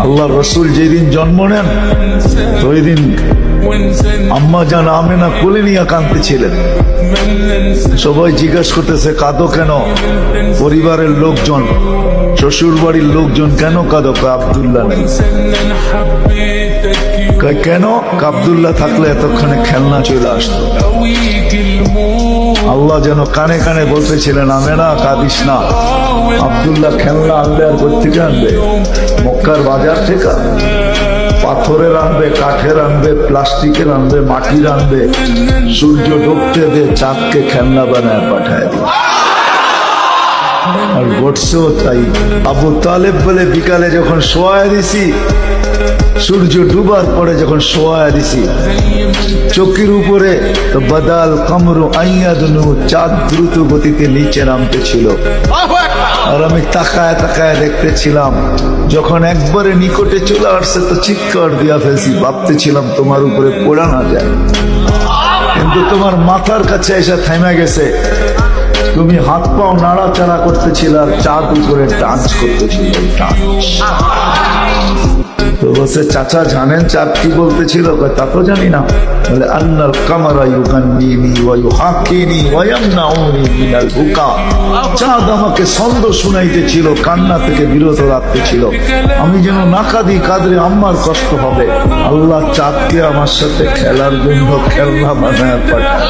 আল্লাহ রসুল যেদিন জন্ম নেন ওই দিন আম্মা জান আমেনা কোলে নিয়ে কাঁদতেছিলেন। সবাই জিজ্ঞেস করতেছে কাঁদো কেন? পরিবারের লোকজন, শ্বশুর বাড়ির লোকজন কেন কাঁদো? আব্দুল্লাহ নেই। কেন? আব্দুল্লাহ থাকলে এতক্ষণে খেলনা চলে আসতো। আল্লাহ যেন কানে কানে বলতেছিলেন আমেনা কাঁদিস না, আব্দুল্লাহ খেলনা আনবে। আর কোথেকে আনবে? মক্কার বাজার থেকে। পাথরের আনবে, কাঠের আনবে, প্লাস্টিকের আনবে, মাটির আনবে। সূর্য ডুবতে দে, চাঁদকে খেলনা বানায় পাঠায় দিবে। আর ঘটছেও তাই। আবু তালেব বলে বিকালে যখন শোয়া দিছি, সূর্য ডুবার পরে যখন শোয়া দিছি, চোখের উপরে তো বাদাল কামরু আইয়াদনু, চাঁদ দ্রুত গতিতে নিচে নামতে ছিল। আর আমি তাকায় তাকায় দেখতেছিলাম। যখন একবারে নিকটে চলে আসছে তো চিৎকার দিয়া ফেলছি, ভাবতেছিলাম তোমার উপরে পড়া না যায়, কিন্তু তোমার মাথার কাছে এসে থেমে গেছে। তুমি হাত পাও নাড়াচাড়া করতেছিল আর চাঁদ উপরে ডান্স করতেছিল। তো বলছে চাচা জানেন চাঁদ কি বলতেছিল? তা তো জানি না। বলে আন্নাল কামারা ইউগান্নিনি ওয়া ইউহাক্কিনি ওয়া ইয়ামনাউনি মিনাল বুকা। চাঁদ আমাকে ছন্দ শুনাইতেছিল, কান্না থেকে বিরত রাখতেছিল। আমি যেন না কাঁদি, কাঁদলে আম্মার কষ্ট হবে। আল্লাহ চাঁদকে আমার সাথে খেলার জন্য খেলনা বানায় পাঠায়।